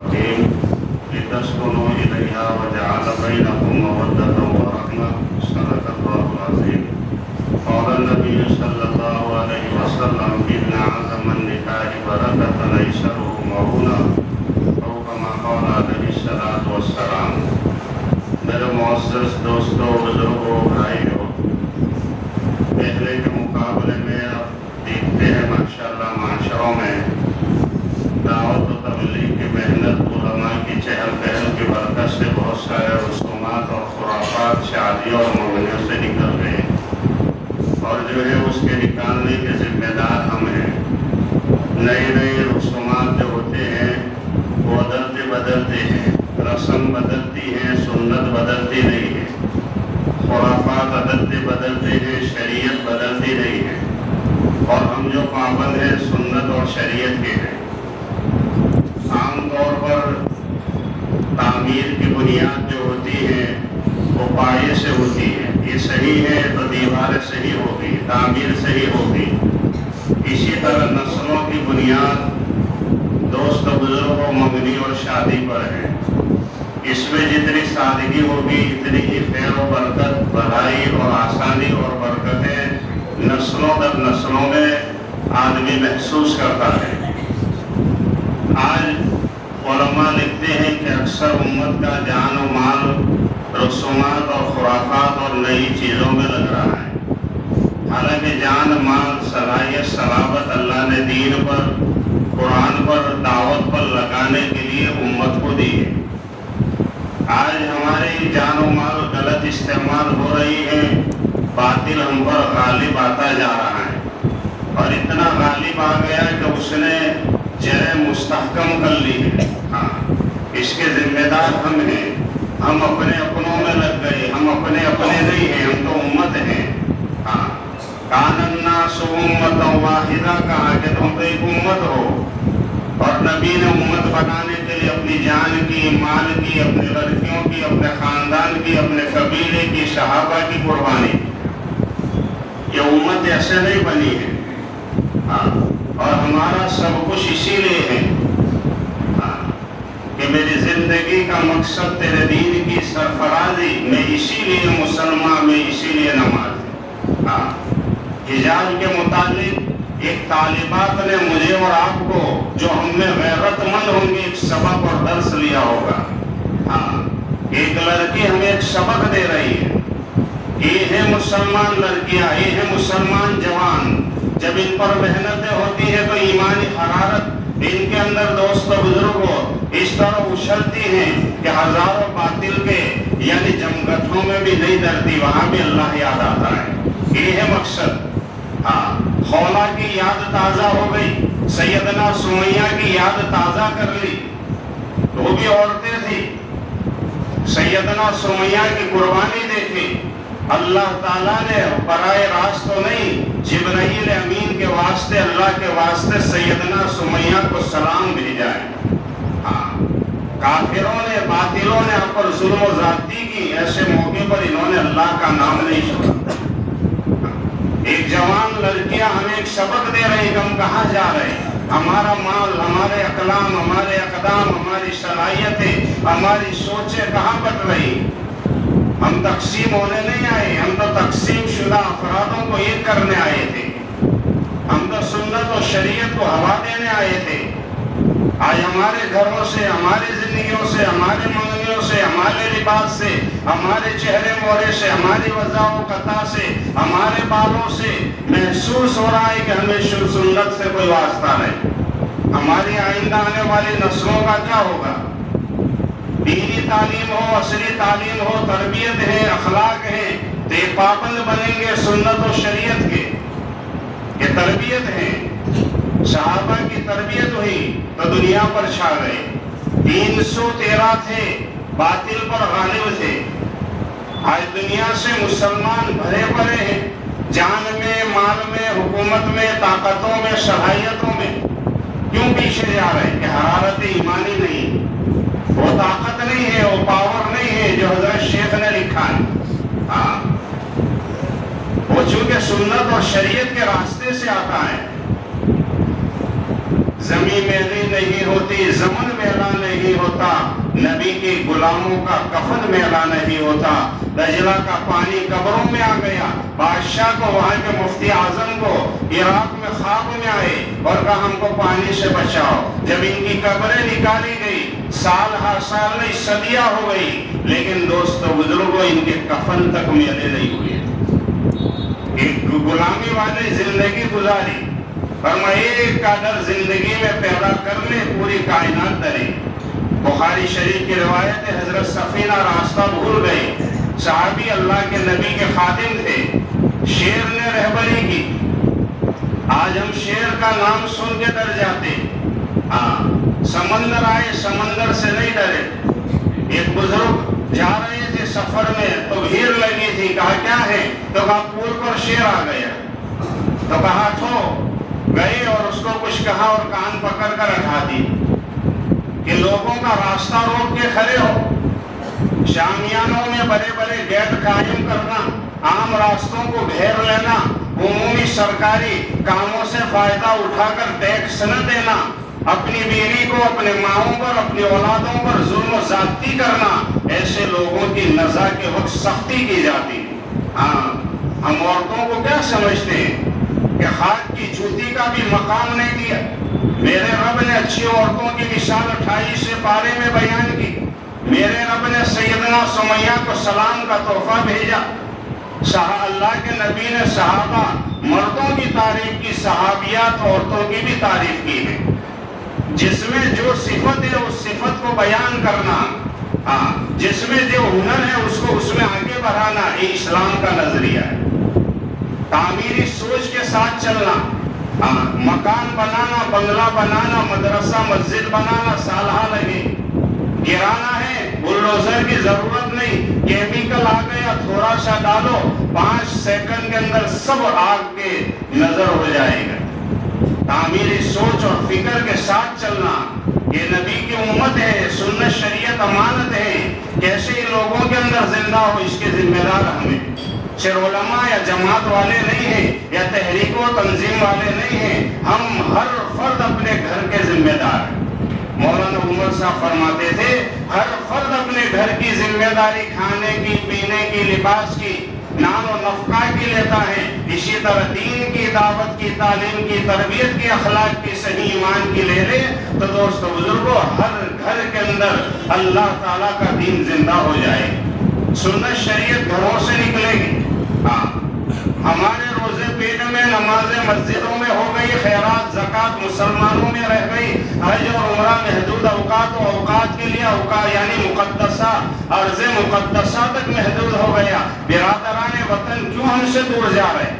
لتسكنوا إليها وجعل بينكم مودة ورحمة صدق الله العظيم. قال النبي صلى الله عليه وسلم إن أعظم النكاح بركة أيسره مؤونة أو كما قال عليه الصلاة والسلام. میرے معزز دوستوں، بزرگوں، بھائیوں، پہلے کے مقابلے میں اب دیکھتے ہیں ماشاءاللہ معاشروں میں دعوت و تبلیغ کی محنت، علماء کی چہل پہل کی برکت سے بہت سارے رسومات اور خرافات شادیوں اور مغنیوں سے نکل گئے، اور جو ہے اس کے نکالنے کے ذمہ دار ہم ہیں۔ نئے نئے رسومات جو ہوتے ہیں وہ بدلتے ہیں، رسم بدلتی ہیں، سنت بدلتی نہیں ہے، خرافات بدلتے ہیں، شریعت بدلتی نہیں ہے، اور ہم جو پابند ہیں سنت اور شریعت کے ہیں۔ عام طور پر تعمیر کی بنیاد جو ہوتی ہے وہ پائے سے ہوتی ہے، یہ صحیح ہے تو دیوار صحیح ہوگی، تعمیر صحیح ہوگی۔ اسی طرح نسلوں کی بنیاد دوست بزرگوں، منگنی اور شادی پر ہے۔ اس میں جتنی سادگی ہوگی اتنی ہی خیر و برکت، بھلائی اور آسانی اور برکتیں نسلوں در نسلوں میں آدمی محسوس کرتا ہے۔ آج علماء لکھتے ہیں کہ اکثر امت کا جان و مال رسومات اور خرافات اور نئی چیزوں میں لگ رہا ہے، حالانکہ جان، مال، صلاحیت، صلابت اللہ نے دین پر، قرآن پر، دعوت پر لگانے کے لیے امت کو دی ہے۔ آج ہماری جان و مال غلط استعمال ہو رہی ہے، باطل ہم پر غالب آتا جا رہا ہے، اور اتنا غالب آ گیا کہ اس نے جڑیں مستحکم کر لی ہے۔ اس کے ذمہ دار ہم ہیں۔ ہم اپنے اپنوں میں لگ گئے، ہم اپنے نہیں ہیں، ہم تو امت ہیں۔ کان الناس امۃ واحدہ، کہا کہ تم تو ایک امت ہو، اور نبی نے امت بنانے کے لیے اپنی جان کی، مال کی، اپنے لڑکیوں کی، اپنے خاندان کی، اپنے قبیلے کی، صحابہ کی قربانی۔ یہ امت ایسے نہیں بنی ہے، اور ہمارا سب کچھ اسی لیے ہے کہ میری زندگی کا مقصد تیرے دین کی سرفرازی، میں اسی لیے مسلمان، میں اسی لیے نماز۔ حجاب کے متعلق ایک طالبات نے مجھے اور آپ کو، جو ہم میں غیرت مند ہوں گے، ایک سبق اور درس لیا ہوگا۔ ایک لڑکی ہمیں ایک سبق دے رہی ہے، یہ ہے مسلمان لڑکیاں، یہ ہے مسلمان جوان، جب ان پر محنتیں ہوتی ہے تو ایمانی حرارت ان کے اندر دوست و بزرگوں اس طرح اچھلتی ہیں کہ ہزاروں باطل کے یعنی جمگٹھوں میں بھی نہیں ڈرتی، وہاں بھی اللہ یاد آتا ہے۔ یہ ہے مقصد۔ خولا کی یاد تازہ ہو گئی، سیدنا سمیہ کی یاد تازہ کر لی، وہ بھی عورتیں تھی۔ سیدنا سمیہ کی قربانی دیکھی، اللہ تعالیٰ نے براہ راست تو نہیں، جبرائیل امین کے واسطے، اللہ کے واسطے سیدنا سمیہ کو سلام بھیجا ہے۔ کافروں نے، باطلوں نے آپ پر ظلم و زیادتی کی، ایسے موقع پر انہوں نے اللہ کا نام نہیں چھوڑا۔ ایک جوان لڑکیاں ہمیں ایک سبق دے رہی کہ ہم کہاں جا رہے ہیں، ہمارا مال، ہمارے اقلام، ہمارے اقدام، ہماری صلاحیتیں، ہماری سوچیں کہاں بٹ رہی۔ ہم تقسیم ہونے نہیں آئے، ہم تو تقسیم شدہ افرادوں کو ایک کرنے آئے تھے، ہم تو سنت و شریعت کو ہوا دینے آئے تھے۔ آج ہمارے گھروں سے، ہماری زندگیوں سے، ہمارے منگنیوں سے، ہمارے لباس سے، ہمارے چہرے مورے سے، ہماری وضع و قطع سے، ہمارے بالوں سے محسوس ہو رہا ہے کہ ہمیں سنت سے کوئی واسطہ نہیں۔ ہماری آئندہ آنے والی نسلوں کا کیا ہوگا؟ دینی تعلیم ہو، عصری تعلیم ہو، تربیت ہے، اخلاق ہے، تو یہ پابند بنیں گے سنت و شریعت کے۔ یہ تربیت ہے، صحابہ کی تربیت ہوئی تو دنیا پر چھا گئے۔ 313 تھے، باطل پر غالب تھے۔ آج دنیا سے مسلمان بھرے پڑے ہیں، جان میں، مال میں، حکومت میں، طاقتوں میں، صلاحیتوں میں۔ کیوں پیچھے جا رہے ہیں؟ کہ حرارت ایمانی نہیں، وہ طاقت نہیں ہے، وہ پاور نہیں ہے جو حضرت شیخ نے لکھا ہے۔ وہ چونکہ سنت اور شریعت کے راستے سے آتا ہے۔ زمین میلی نہیں ہوتی، زمن میلا نہیں ہوتا، نبی کے غلاموں کا کفن میلا نہیں ہوتا، دجلہ کا پانی قبروں میں آ گیا، بادشاہ کو، وہاں کے مفتی اعظم کو عراق میں خواب میں آئے اور کہا ہم کو پانی سے بچاؤ۔ جب ان کی قبریں نکالی گئی، سال ہر سال نہیں، صدیاں ہو گئی، لیکن دوستو بزرگوں ان کے کفن تک میلے نہیں ہوئے۔ ایک غلامی والی زندگی گزاری، فرمایا ایک کا ڈر زندگی میں پیدا کر لے پوری کائنات ڈرے۔ بخاری شریف کی روایت ہے، حضرت سفینہ راستہ بھول گئی، صحابی اللہ کے نبی کے خادم تھے، شیر نے رہبری کی۔ آج ہم شیر کا نام سن کے ڈر جاتے، سمندر آئے سمندر سے نہیں ڈرے۔ ایک بزرگ جا رہے تھے سفر میں تو بھیڑ لگی تھی، کہا کیا ہے؟ تو کہا پول پر شیر آ گیا۔ تو کہا تو گئے اور اس کو کچھ کہا اور کان پکڑ کر اٹھا دی کہ لوگوں کا راستہ روک کے کھڑے ہو۔ شامیانوں میں بڑے بڑے گیٹ قائم کرنا، عام راستوں کو گھیر لینا، عمومی سرکاری کاموں سے فائدہ اٹھا کر ٹیکس نہ دینا، اپنی بیوی کو، اپنے ماؤں پر، اپنی اولادوں پر ظلم و زیادتی کرنا، ایسے لوگوں کی نزا کے وقت سختی کی جاتی ہے۔ ہم عورتوں کو کیا سمجھتے ہیں کہ خاک کی جوتی کا بھی مقام نہیں دیا؟ میرے رب نے اچھی عورتوں کی مثال 28 پارے میں بیان کی۔ میرے رب نے سیدنا سمیہ کو سلام کا تحفہ بھیجا۔ اللہ کے نبی نے صحابہ مردوں کی تعریف کی، صحابیات عورتوں کی بھی تعریف کی ہے۔ جس میں جو صفت ہے اس صفت کو بیان کرنا، جس میں جو ہنر ہے اس کو اس میں آگے بڑھانا، یہ اسلام کا نظریہ ہے۔ تعمیری سوچ کے ساتھ چلنا، مکان بنانا، بنگلہ بنانا، مدرسہ مسجد بنانا سالہ لگے، گرانا ہے بلڈوزر کی ضرورت نہیں، کیمیکل آ گیا تھوڑا سا ڈالو، 5 سیکنڈ کے اندر سب آگ کے نظر ہو جائے گا۔ تعمیری سوچ اور فکر کے ساتھ چلنا، یہ نبی کی امت ہے، سنت شریعت امانت ہے، کیسے لوگوں کے اندر زندہ ہو اس کے ذمہ دار ہمیں، صرف علماء یا جماعت والے نہیں ہیں یا تحریک و تنظیم والے نہیں ہیں، ہم ہر فرد اپنے گھر کے ذمہ دار ہیں۔ مولانا عمر صاحب فرماتے تھے ہر فرد اپنے گھر کی ذمہ داری کھانے کی، پینے کی، لباس کی، نان و نفقہ کی لیتا ہے، اسی طرح دین کی دعوت کی، تعلیم کی، تربیت کی، اخلاق کی، صحیح ایمان کی لے لے تو دوستو بزرگوں ہر گھر کے اندر اللہ تعالیٰ کا دین زندہ ہو جائے، سنت شریعت گھروں سے نکلے گی۔ ہمارے روزے پیٹ میں، نمازیں مسجدوں میں ہو گئی، خیرات زکوٰۃ مسلمانوں میں رہ گئی، حج اور عمرہ محدود اوقات و اوقات کے لیے یعنی مقدسہ عرض مقدسہ تک محدود ہو گیا۔ برادران وطن کیوں ہم سے دور جا رہے؟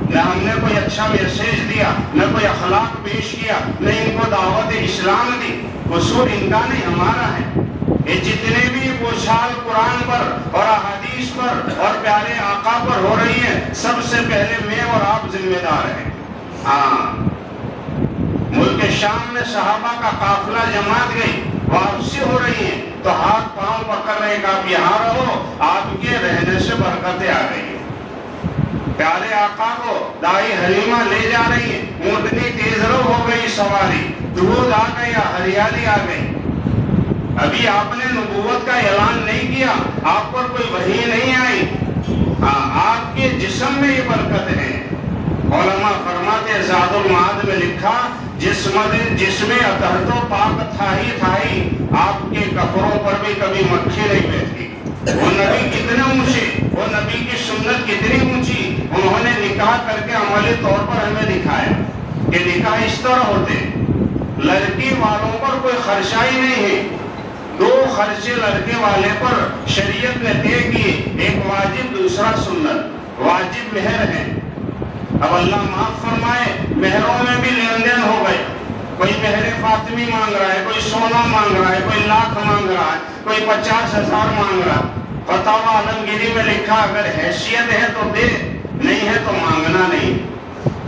نہ ہم نے کوئی اچھا میسیج دیا، نہ کوئی اخلاق پیش کیا، نہ ان کو دعوت اسلام دی، قصور ان کا نہیں ہمارا ہے۔ یہ جتنے بھی بوچھال قرآن پر اور احادیث پر اور پیارے آقا پر ہو رہی ہے، سب سے پہلے میں اور آپ ذمہ دار ہیں۔ ملک شام میں صحابہ کا قافلہ جماعت گئی، واپسی ہو رہی ہے تو ہاتھ پاؤں پکڑ رہے کہ آپ یہاں رہو، آپ کے رہنے سے برکتیں آ رہی ہیں۔ پیارے آقا کو دائی حلیمہ لے جا رہی ہے، اونٹنی تیز رو ہو گئی سواری، دودھ آ گیا، ہریالی آ گئی۔ ابھی آپ نے نبوت کا اعلان نہیں کیا، آپ پر کوئی وحی نہیں آئی، آپ کے جسم میں یہ برکت ہے۔ علماء فرماتے زاد المعاد میں لکھا جس میں اطہر تو پاک تھا ہی، آپ کے کپڑوں پر بھی کبھی مکھی نہیں بیٹھی۔ وہ نبی کتنے اونچے، وہ نبی کی سنت کتنی اونچی، انہوں نے نکاح کر کے عملی طور پر ہمیں دکھایا کہ نکاح اس طرح ہوتے، لڑکی والوں پر کوئی خرچائی نہیں ہے، 2 خرچے لڑکے والے پر شریعت نے طے کیے، ایک واجب دوسرا سنت۔ واجب مہر ہے، اب اللہ معاف فرمائے مہروں میں بھی لین دین ہو گئے، کوئی مہر فاطمی مانگ رہا ہے، کوئی سونا مانگ رہا ہے، کوئی لاکھ مانگ رہا ہے، کوئی 50,000 مانگ رہا ہے۔ فتاوی عالمگیری میں لکھا اگر حیثیت ہے تو دے، نہیں ہے تو مانگنا نہیں۔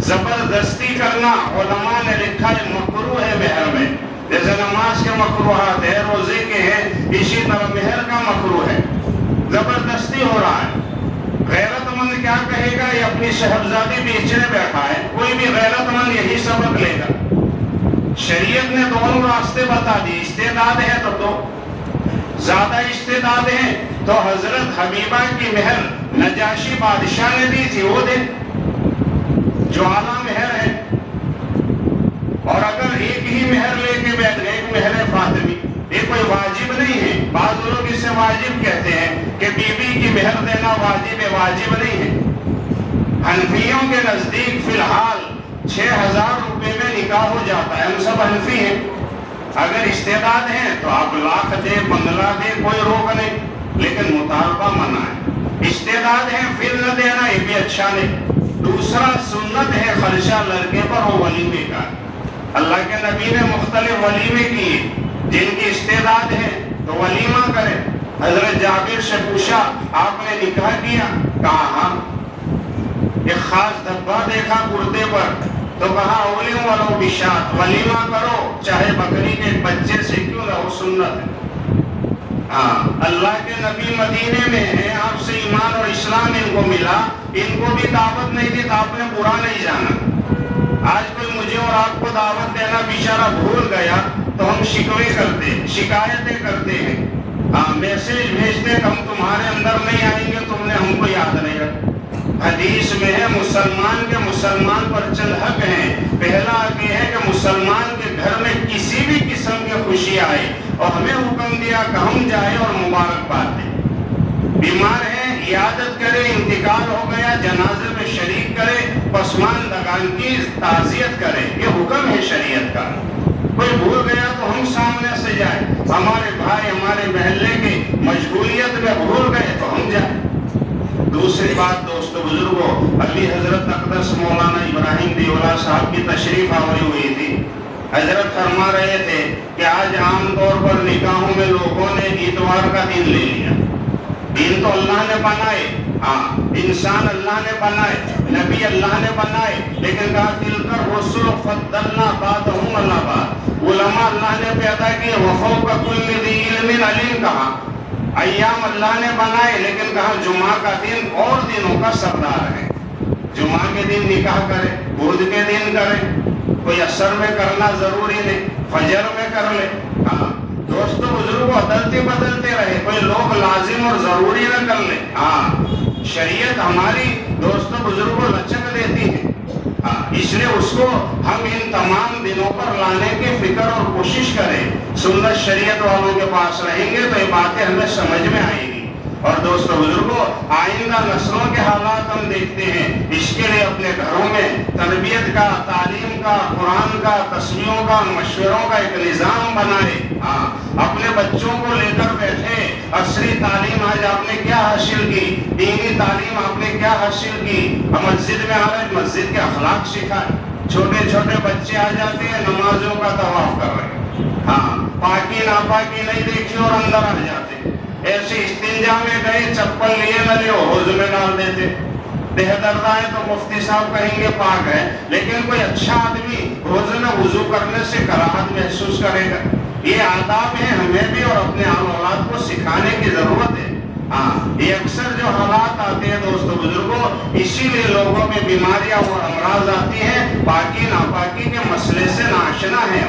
زبردستی کرنا علماء نے لکھا ہے مکروہ ہے مہر میں، جیسے نماز کے مکروہات ہے، روزے کے ہیں، اسی طرح مہر کا مکروہ ہے، زبردستی ہو رہا ہے۔ غیرت مند کیا کہے گا یہ اپنی صاحبزادی بیچنے بیٹھا ہے، کوئی بھی غیرت مند یہی سبق لے گا۔ شریعت نے دونوں راستے بتا دی، استعداد ہے تو دو، زیادہ استعداد ہیں تو حضرت حبیبہ کی مہر نجاشی بادشاہ نے دی تھی، وہ دے جو اعلیٰ مہر ہے۔ اور اگر ایک ہی مہر لے کے بیٹھ گئے، ایک مہر فاطمی، یہ کوئی واجب نہیں ہے۔ بعض لوگ اسے واجب کہتے ہیں کہ بیوی کی مہر دینا واجب ہے، واجب نہیں ہے۔ حنفیوں کے نزدیک فی الحال 6,000 روپے میں نکاح ہو جاتا ہے، ہم سب حنفی ہیں۔ اگر استعداد ہیں تو آپ لاکھ دے، بنگلہ دے، کوئی روک نہیں، لیکن مطالبہ منع ہے۔ استعداد ہے پھر نہ دینا، یہ بھی اچھا نہیں۔ دوسرا سنت ہے خرچہ لڑکے پر وہ ولیمے کا۔ اللہ کے نبی نے مختلف ولیمے کیے، جن کی استعداد ہے تو ولیمہ کرے۔ حضرت جابر سے پوچھا آپ نے نکاح کیا؟ کہا ہاں۔ ایک خاص دھبا دیکھا کرتے پر تو کہا اولیم ولو بشات، ولیمہ کرو چاہے بکری کے بچے سے کیوں نہ ہو، سنت ہے۔ ہاں، اللہ کے نبی مدینے میں ہیں، آپ سے ایمان اور اسلام ان کو ملا، ان کو بھی دعوت نہیں دی تو آپ نے برا نہیں جانا۔ آج کوئی مجھے اور آپ کو دعوت دینا بیچارہ بھول گیا تو ہم شکوے کرتے، شکایتیں کرتے ہیں، میسیج بھیجتے کہ ہم تمہارے اندر نہیں آئیں گے، تم نے ہم کو یاد نہیں رکھا۔ حدیث میں ہے مسلمان کے مسلمان پر چل حق ہیں۔ پہلا یہ ہے کہ مسلمان کے گھر میں کسی بھی قسم کی خوشی آئے اور ہمیں حکم دیا کہ ہم جائیں اور مبارکباد دیں۔ بیمار ہیں عیادت کرے، انتقال ہو گیا جنازے میں شریک کرے، پسماندگان کی تعزیت کرے، یہ حکم ہے شریعت کا۔ کوئی بھول گیا تو ہم سامنے سے جائیں، ہمارے بھائی ہمارے محلے کی مشغولیت میں بھول گئے تو ہم جائیں۔ دوسری بات دوستو بزرگوں، ابھی حضرت اقدس مولانا ابراہیم دیولا صاحب کی تشریف آوری ہوئی تھی۔ حضرت فرما رہے تھے کہ آج عام طور پر نکاحوں میں لوگوں نے اتوار کا دن لے لیا۔ دن تو اللہ نے بنائے، ہاں انسان اللہ نے بنائے، نبی اللہ نے بنائے، لیکن کہا تلک الرسل فضلنا بعضهم علی بعض، علماء اللہ نے پیدا کیے، وفوق کل ذی علم علیم، کہا ایام اللہ نے بنائے، لیکن کہا جمعہ کا دن اور دنوں کا سردار ہے۔ جمعہ کے دن نکاح کرے، بدھ کے دن کرے، کوئی عصر میں کرنا ضروری نہیں، فجر میں کر لے۔ ہاں دوستو بزرگوں، بدلتے رہے، کوئی لوگ لازم اور ضروری نہ کر لے۔ ہاں شریعت ہماری دوستو بزرگوں لچک دیتی ہے، اس لیے اس کو ہم ان تمام دنوں پر لانے کی فکر اور کوشش کریں۔ سنت شریعت والوں کے پاس رہیں گے تو یہ باتیں ہمیں سمجھ میں آئیں گی۔ اور دوستو بزرگوں، آئندہ نسلوں کے حالات ہم دیکھتے ہیں، اس کے لیے اپنے گھروں میں تربیت کا، تعلیم کا، قرآن کا، تسمیوں کا، مشوروں کا ایک نظام بنائے۔ اپنے بچوں کو لے کر بیٹھے، عصری تعلیم آج آپ نے کیا حاصل کی، دینی تعلیم آپ نے کیا حاصل کی، مسجد میں آ رہے مسجد کے اخلاق سکھائے۔ چھوٹے چھوٹے بچے آ جاتے ہیں نمازوں کا طواف کر رہے، ہاں پاکی ناپاکی نہیں دیکھی اور اندر آ جاتے۔ ایسے استنجا میں گئے، چپل لیے نہ لے حوض میں ڈال دیتے۔ دیہ دردہ ہے تو مفتی صاحب کہیں گے پاک ہے، لیکن کوئی اچھا آدمی حوض میں وضو کرنے سے کراہت محسوس کرے گا۔ یہ آداب ہیں، ہمیں بھی اور اپنے اولاد کو سکھانے کی ضرورت ہے۔ یہ اکثر جو حالات آتے ہیں دوستو بزرگوں، اسی لیے لوگوں میں بیماریاں اور امراض آتی ہیں، پاکی ناپاکی کے مسئلے سے ناشنا ہے۔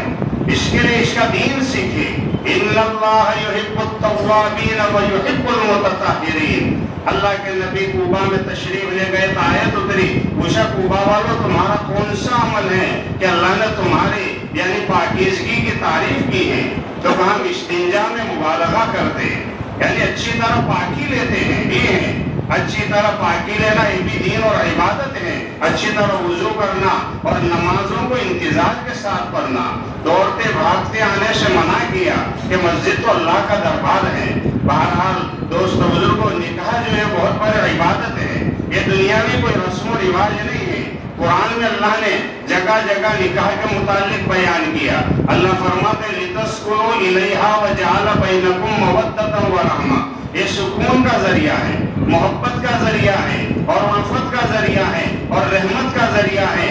اس کے لیے اس کا دین سیکھے۔ ان اللہ یحب التوابین ویحب المتطہرین۔ اللہ کے نبی کوبا میں تشریف لے گئے تو آیت اتری، پوچھا کوبا والوں تمہارا کون سا عمل ہے کہ اللہ نے تمہاری یعنی پاکیزگی کی تعریف کی ہے؟ تو ہم استنجا میں مبالغہ کرتے ہیں، یعنی اچھی طرح پاکی لیتے ہیں، یہ ہے اچھی طرح پاکی لینا، یہ بھی دین اور عبادت ہے۔ اچھی طرح وضو کرنا اور نمازوں کو انتظار کے ساتھ پڑھنا، دوڑتے بھاگتے آنے سے منع کیا کہ مسجد تو اللہ کا دربار ہے۔ بہرحال دوستو بزرگوں، نکاح جو ہے بہت بڑی عبادت ہے، یہ دنیاوی کوئی رسم و رواج نہیں ہے۔ قرآن میں اللہ نے جگہ جگہ نکاح کے متعلق بیان کیا۔ اللہ فرماتے لِتَسْكُنُوا إِلَيْهَا وَجَعَلَ بَيْنَكُمْ مَوَدَّةً وَرَحْمَةً، یہ سکون کا ذریعہ ہے، محبت کا ذریعہ ہے، اور الفت کا ذریعہ ہے، اور رحمت کا ذریعہ ہے۔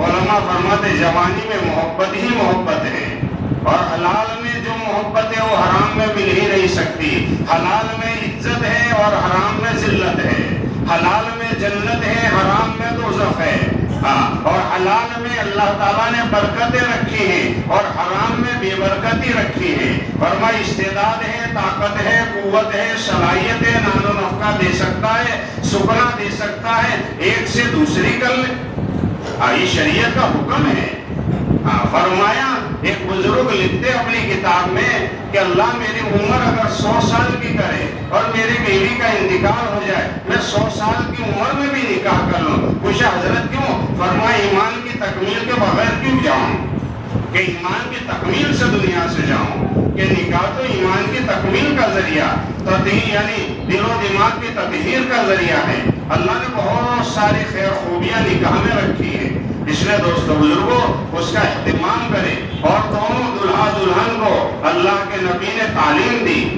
علماء فرماتے جوانی میں محبت ہی محبت ہے، اور حلال میں جو محبت ہے وہ حرام میں مل ہی نہیں سکتی۔ حلال میں عزت ہے اور حرام میں ذلت ہے، حلال میں جنت ہے، حرام میں دوزخ ہے۔ اور حلال میں اللہ تعالیٰ نے برکتیں رکھی ہیں اور حرام میں بے برکتی رکھی ہے۔ فرمایا استعداد ہے، طاقت ہے، قوت ہے، صلاحیت ہے، نان و نفقہ دے سکتا ہے، سکنا دے سکتا ہے، ایک سے دوسری کر لے۔ یہ شریعت کا حکم ہے۔ فرمایا ایک بزرگ لکھتے اپنی کتاب میں کہ اللہ میری عمر اگر 100 سال کی کرے اور میری بیوی کا انتقال ہو جائے، میں 100 سال کی عمر میں بھی نکاح کر لوں۔ پوچھا حضرت کیوں؟ فرمایا ایمان کی تکمیل کے بغیر کیوں جاؤں؟ کہ ایمان کی تکمیل سے دنیا سے جاؤں، کہ نکاح تو ایمان کی تکمیل کا ذریعہ، تطہیر یعنی دل و دماغ کی تطہیر کا ذریعہ ہے۔ اللہ نے بہت ساری خیر خوبیاں نکاح میں رکھی ہیں، اس لیے دوستو بزرگوں اس کا اہتمام کرے۔ اور دونوں دلہا دلہن کو اللہ کے نبی نے تعلیم دی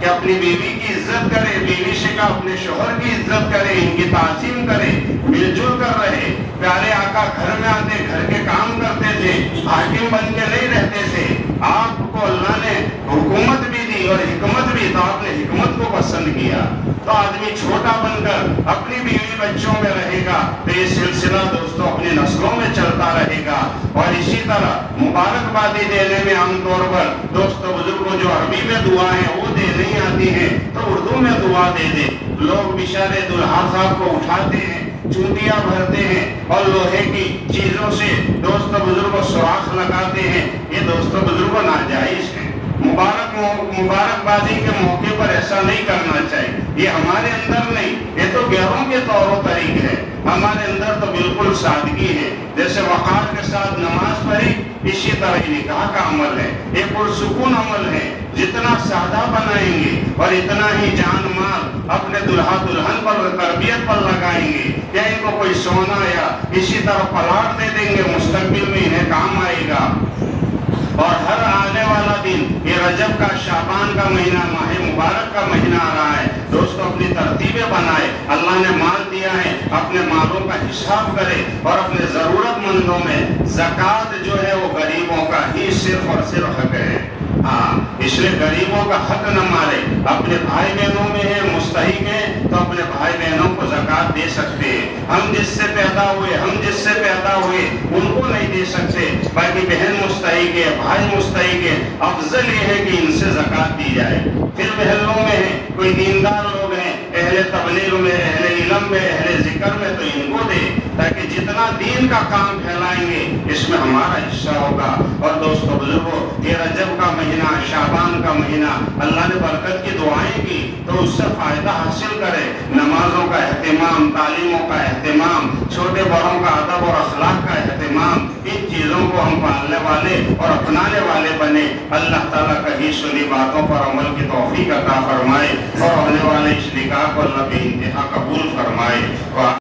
کہ اپنی بیوی کی عزت کرے، بیوی سے کا اپنے شوہر کی عزت کرے، ان کی تعظیم کرے، مل جل کر رہے۔ پیارے آقا گھر میں آتے گھر کے کام کرتے تھے، حاکم بن کے نہیں رہتے تھے۔ آپ کو اللہ نے حکومت بھی دی اور حکمت بھی، تو آپ نے حکمت کو پسند کیا۔ تو آدمی چھوٹا بن کر اپنی بیوی بچوں میں رہے گا تو یہ سلسلہ دوستوں اپنی نسلوں میں چلتا رہے گا۔ اور اسی طرح مبارکبادی دینے میں عام طور پر دوستوں بزرگوں جو عربی میں دعائیں وہ دے نہیں آتی ہیں تو اردو میں دعا دے دے۔ لوگ بیچارے دلہا صاحب کو اٹھاتے ہیں، چونٹیاں بھرتے ہیں اور لوہے کی چیزوں سے دوستوں بزرگوں سوراخ لگاتے ہیں، یہ دوستوں بزرگوں ناجائز ہیں۔ مبارکبادی کے موقع پر ایسا نہیں کرنا چاہیے۔ یہ ہمارے اندر نہیں، یہ تو غیروں کے طور و طریق ہے۔ ہمارے اندر تو بالکل سادگی ہے، جیسے وقار کے ساتھ نماز پڑھی اسی طرح نکاح کا عمل ہے، یہ پرسکون عمل ہے۔ جتنا سادہ بنائیں گے اور اتنا ہی جان مال اپنے دلہا دلہن پر تربیت پر لگائیں گے، یا ان کو کوئی سونا یا اسی طرح پلاٹ دے دیں گے، مستقبل میں انہیں کام آئے گا۔ اور ہر آنے والا دن، یہ رجب کا شعبان کا مہینہ، ماہ مبارک کا مہینہ آ رہا ہے، دوستو اپنی ترتیبیں بنائے۔ اللہ نے مال دیا ہے، اپنے مالوں کا حساب کرے اور اپنے ضرورت مندوں میں زکوٰۃ جو ہے وہ غریبوں کا ہی صرف اور صرف حق ہے۔ اس لیے غریبوں کا حق نہ مارے۔ اپنے بھائی بہنوں میں ہیں، مستحق ہیں، تو اپنے بھائی بہنوں کو زکوٰۃ دے سکتے ہیں۔ ہم جس سے پیدا ہوئے ان کو نہیں دے سکتے، باقی بہن مستحق ہے، بھائی مستحق ہے، افضل یہ ہے کہ ان سے زکوٰۃ دی جائے۔ پھر محلوں میں ہیں، کوئی دیندار لوگ ہیں، اہل تبلیغ میں، اہل علم میں، اہل ذکر میں، تو ان کو دے، تاکہ جتنا دین کا کام پھیلائیں گے اس میں ہمارا حصہ ہوگا۔ اور دوستو بزرگوں یہ رجب کا مہینہ، شعبان کا مہینہ، اللہ نے برکت کی دعائیں کی تو اس سے فائدہ حاصل کرے۔ نمازوں کا اہتمام، تعلیموں کا اہتمام، چھوٹے بڑوں کا ادب اور اخلاق کا اہتمام، ان چیزوں کو ہم پالنے والے اور اپنانے والے بنے۔ اللہ تعالیٰ کہی سنی باتوں پر عمل کی توفیق عطا فرمائے اور ہونے والے اس نکاح کو اللہ بے انتہا قبول فرمائے۔